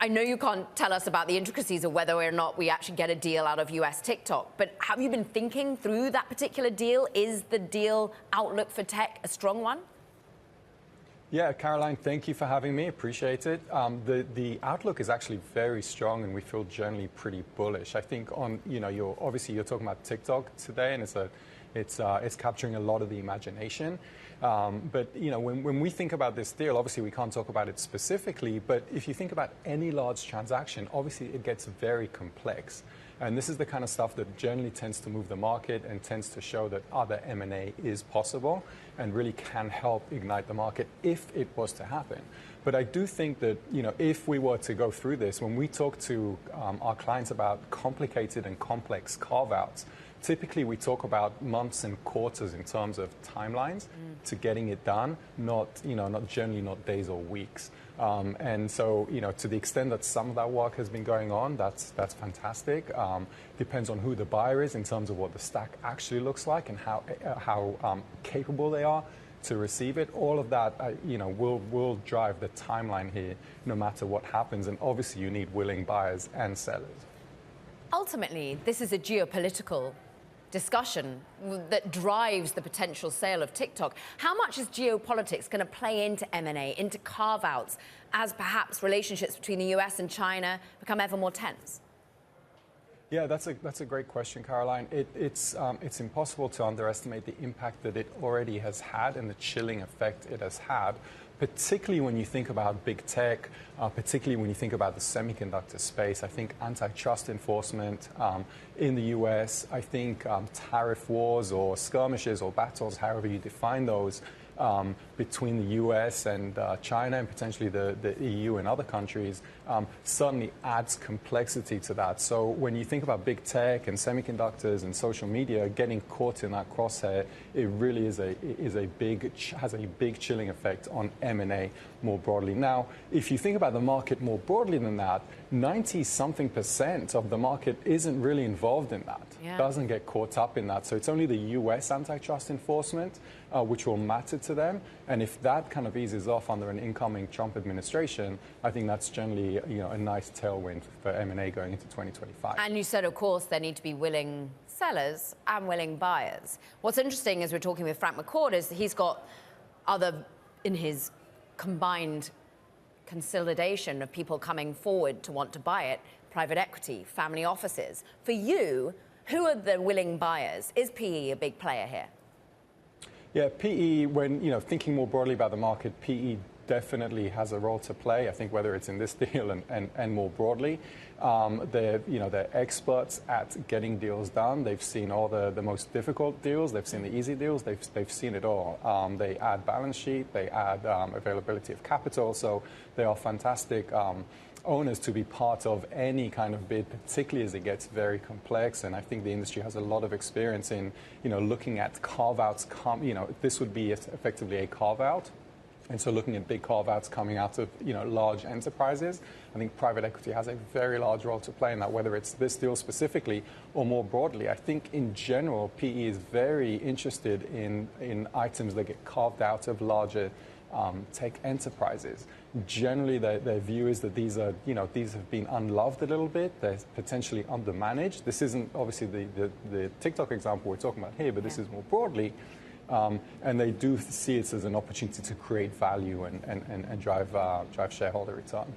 I know you can't tell us about the intricacies of whether or not we actually get a deal out of US TikTok, but have you been thinking through that particular deal? Is the deal outlook for tech a strong one? Yeah, Caroline, thank you for having me. Appreciate it. The outlook is actually very strong, and we feel generally pretty bullish. I think you're talking about TikTok today, and it's capturing a lot of the imagination. But when we think about this deal, obviously we can't talk about it specifically. But if you think about any large transaction, obviously it gets very complex. And this is the kind of stuff that generally tends to move the market and tends to show that other M&A is possible and really can help ignite the market if it was to happen. But I do think that if we were to go through this, when we talk to our clients about complicated and complex carve-outs, typically we talk about months and quarters in terms of timelines to getting it done, not days or weeks. And so, to the extent that some of that work has been going on, that's fantastic. Depends on who the buyer is in terms of what the stack actually looks like and how capable they are to receive it. All of that, will drive the timeline here, no matter what happens. And obviously, you need willing buyers and sellers. Ultimately, this is a geopolitical discussion that drives the potential sale of TikTok. How much is geopolitics going to play into M&A, into carve-outs, as perhaps relationships between the US and China become ever more tense? Yeah, that's a great question, Caroline. It's impossible to underestimate the impact that it already has had and the chilling effect it has had, particularly when you think about big tech, particularly when you think about the semiconductor space. I think antitrust enforcement in the US, I think tariff wars or skirmishes or battles, however you define those, between the US and China and potentially the EU and other countries certainly adds complexity to that. So when you think about big tech and semiconductors and social media getting caught in that crosshair, it really has a big chilling effect on M&A more broadly. Now, if you think about the market more broadly than that, 90-something% of the market isn't really involved in that. Yeah. Doesn't get caught up in that. So it's only the US antitrust enforcement which will matter to them. And if that kind of eases off under an incoming Trump administration, I think that's generally a nice tailwind for M&A going into 2025. And you said, of course, there need to be willing sellers and willing buyers. What's interesting as we're talking with Frank McCourt is he's got other in his combined consolidation of people coming forward to want to buy it, private equity, family offices. For you, who are the willing buyers? Is PE a big player here? Yeah, PE, when thinking more broadly about the market, PE definitely has a role to play. I think whether it's in this deal and more broadly, they're experts at getting deals done. They've seen all the most difficult deals. They've seen the easy deals. They've seen it all. They add balance sheet. They add availability of capital. So they are fantastic owners to be part of any kind of bid, particularly as it gets very complex. And I think the industry has a lot of experience in looking at carve-outs. This would be effectively a carve-out. And so looking at big carve-outs coming out of large enterprises, I think private equity has a very large role to play in that, whether it's this deal specifically or more broadly. I think in general, PE is very interested in items that get carved out of larger tech enterprises. Generally, their view is that these have been unloved a little bit. They're potentially undermanaged. This isn't obviously the TikTok example we're talking about here, but this is more broadly. And they do see it as an opportunity to create value and drive shareholder return.